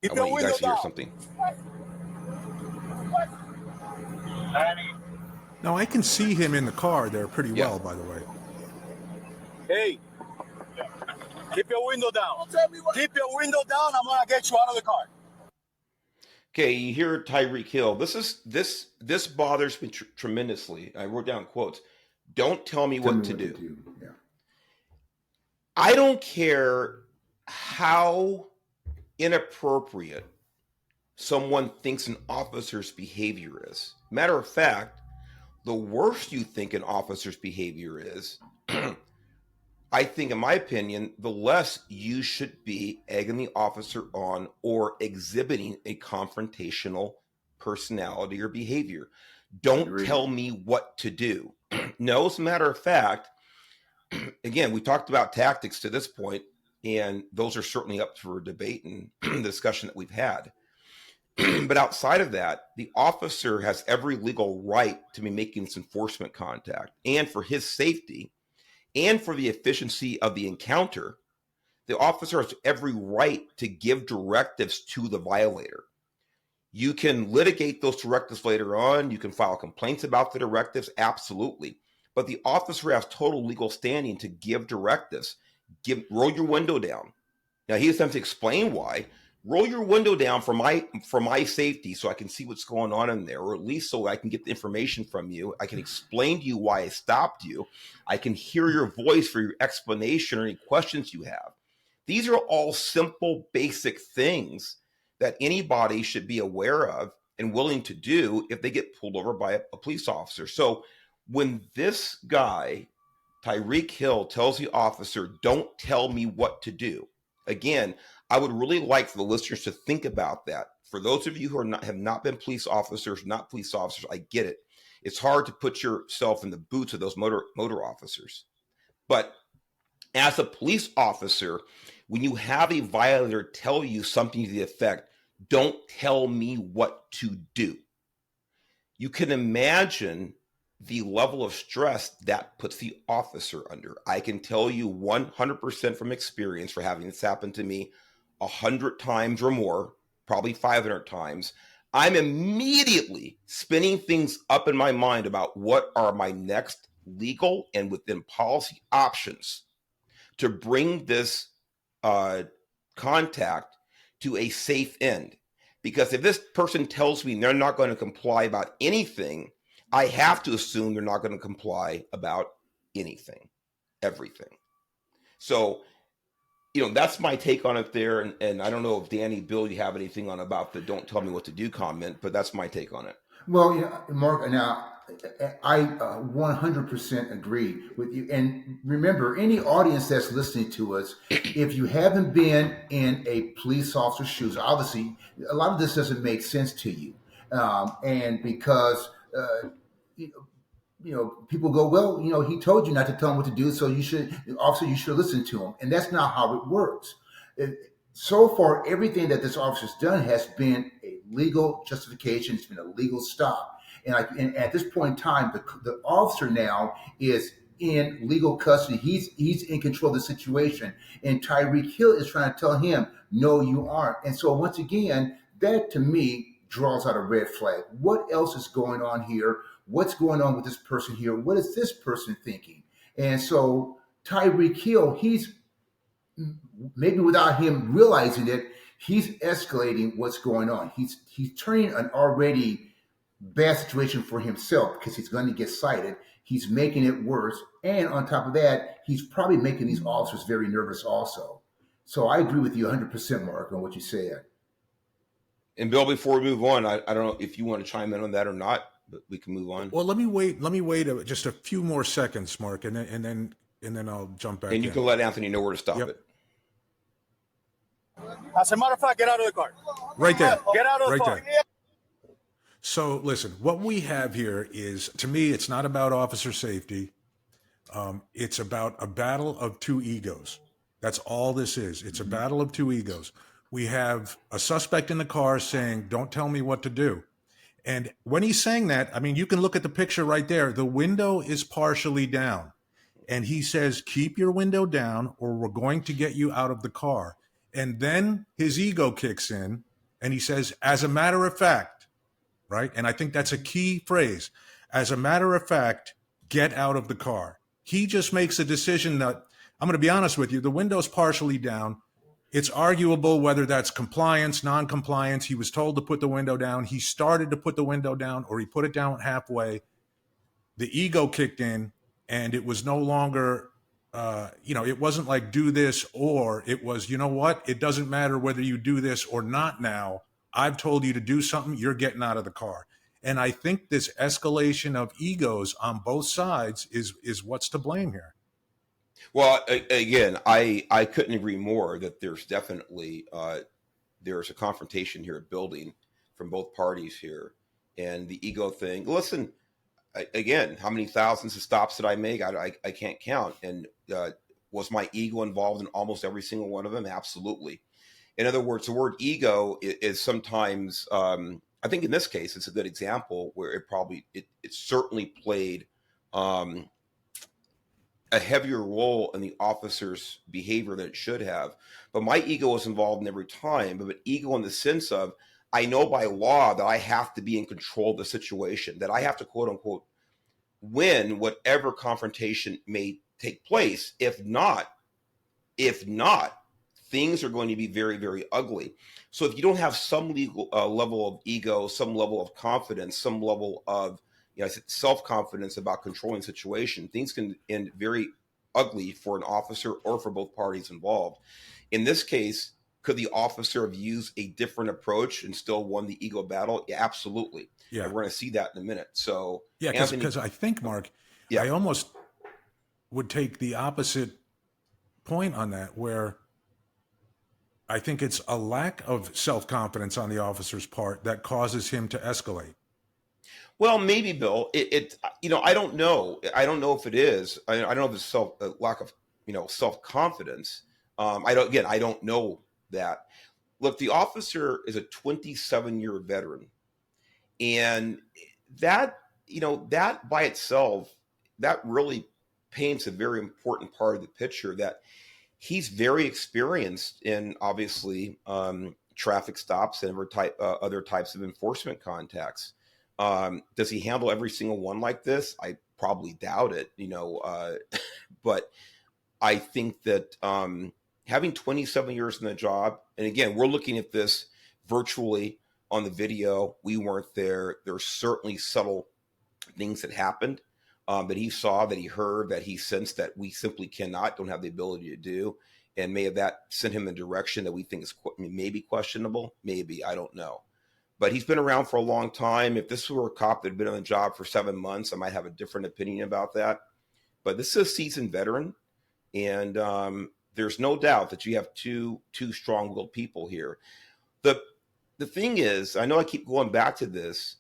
I want you guys to hear something. Now, I can see him in the car there pretty well, by the way. Hey, keep your window down. Keep your window down. I'm gonna get you out of the car. Okay, you hear Tyreek Hill. This bothers me tremendously. I wrote down quotes. Don't tell me what to do. Yeah. I don't care how inappropriate someone thinks an officer's behavior is. Matter of fact, the worse you think an officer's behavior is, I think, in my opinion, the less you should be egging the officer on or exhibiting a confrontational personality or behavior. Don't tell me what to do. No, as a matter of fact, again, we talked about tactics to this point, and those are certainly up for debate and the discussion that we've had. But outside of that, the officer has every legal right to be making this enforcement contact. And for his safety and for the efficiency of the encounter, the officer has every right to give directives to the violator. You can litigate those directives later on. You can file complaints about the directives, absolutely. But the officer has total legal standing to give directives. Roll your window down. Now, he doesn't have to explain why. Roll your window down for my safety so I can see what's going on in there, or at least so I can get the information from you. I can explain to you why I stopped you. I can hear your voice for your explanation or any questions you have. These are all simple, basic things that anybody should be aware of and willing to do if they get pulled over by a police officer. So when this guy, Tyreek Hill, tells the officer, don't tell me what to do, again, I would really like for the listeners to think about that. For those of you who have not been police officers, I get it. It's hard to put yourself in the boots of those motor officers. But as a police officer, when you have a violator tell you something to the effect, don't tell me what to do, you can imagine the level of stress that puts the officer under. I can tell you 100% from experience, for having this happen to me 100 times or more, probably 500 times, I'm immediately spinning things up in my mind about what are my next legal and within policy options to bring this contact to a safe end. Because if this person tells me they're not going to comply about anything, I have to assume they're not going to comply about anything, everything. So, that's my take on it there. And I don't know if Danny, Bill, you have anything on about the don't tell me what to do comment, but that's my take on it. Well, Mark, now I 100% agree with you. And remember, any audience that's listening to us, if you haven't been in a police officer's shoes, obviously a lot of this doesn't make sense to you. And because, people go, well, he told you not to tell him what to do, so you should listen to him. And that's not how it works. So far, everything that this officer's done has been a legal justification. It's been a legal stop. And at this point in time, the officer now is in legal custody. He's in control of the situation. And Tyreek Hill is trying to tell him, no, you aren't. And so once again, that to me draws out a red flag. What else is going on here? What's going on with this person here? What is this person thinking? And so Tyreek Hill, he's maybe without him realizing it, he's escalating what's going on. He's turning an already bad situation for himself because he's going to get cited. He's making it worse. And on top of that, he's probably making these officers very nervous also. So I agree with you 100%, Mark, on what you said. And Bill, before we move on, I don't know if you want to chime in on that or not, but we can move on. Well, let me wait just a few more seconds, Mark, and then I'll jump back. And you can let Anthony know where to stop it. As a matter of fact, get out of the car. Right there. Get out of the car. There. So listen, what we have here is, to me, it's not about officer safety. It's about a battle of two egos. That's all this is. It's a battle of two egos. We have a suspect in the car saying, don't tell me what to do. And when he's saying that, I mean, you can look at the picture right there. The window is partially down. And he says, keep your window down or we're going to get you out of the car. And then his ego kicks in And he says, as a matter of fact, right? And I think that's a key phrase. As a matter of fact, get out of the car. He just makes a decision that, I'm going to be honest with you, the window's partially down. It's arguable whether that's compliance, non-compliance. He was told to put the window down. He started to put the window down, or he put it down halfway. The ego kicked in, and it was no longer, it wasn't like do this, or it was, you know what? It doesn't matter whether you do this or not now. I've told you to do something. You're getting out of the car. And I think this escalation of egos on both sides is what's to blame here. Well, again, I couldn't agree more that there's definitely there's a confrontation here building from both parties here, and the ego thing. Listen, again, how many thousands of stops did I make? I can't count. And was my ego involved in almost every single one of them? Absolutely. In other words, the word ego is sometimes, I think in this case, it's a good example where it certainly played a heavier role in the officer's behavior than it should have. But my ego was involved in every time, but ego in the sense of, I know by law that I have to be in control of the situation, that I have to, quote unquote, win whatever confrontation may take place. If not, things are going to be very, very ugly. So if you don't have some legal level of ego, some level of confidence, some level of self-confidence about controlling situation, things can end very ugly for an officer or for both parties involved. In this case, could the officer have used a different approach and still won the ego battle? Yeah, absolutely. Yeah. And we're going to see that in a minute. So yeah, because I think, Mark, I almost would take the opposite point on that, where I think it's a lack of self-confidence on the officer's part that causes him to escalate. Well, maybe, Bill. I don't know. I don't know if it is. I don't know if it's lack of self-confidence. I don't know that. Look, the officer is a 27-year veteran, and that by itself, that really paints a very important part of the picture, that he's very experienced in, obviously, traffic stops and other types of enforcement contacts. Does he handle every single one like this? I probably doubt it, but I think that having 27 years in the job, and again, we're looking at this virtually on the video. We weren't there. There's certainly subtle things that happened that he saw, that he heard, that he sensed that we simply don't have the ability to do. And may have that sent him in a direction that we think is maybe questionable. Maybe, I don't know. But he's been around for a long time. If this were a cop that had been on the job for 7 months, I might have a different opinion about that. But this is a seasoned veteran, and there's no doubt that you have two strong-willed people here. The thing is, I know I keep going back to this,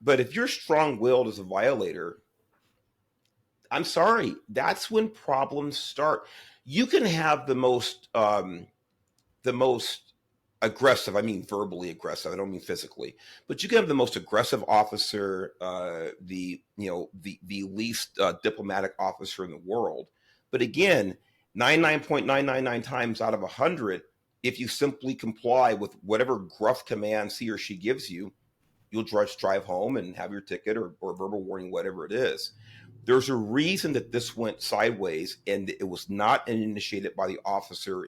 but if you're strong-willed as a violator, I'm sorry, that's when problems start. You can have the most aggressive, I mean verbally aggressive, I don't mean physically, but you can have the most aggressive officer, the least diplomatic officer in the world. But again, 99.999 times out of 100, if you simply comply with whatever gruff commands he or she gives you, you'll just drive home and have your ticket or verbal warning, whatever it is. There's a reason that this went sideways, and it was not initiated by the officer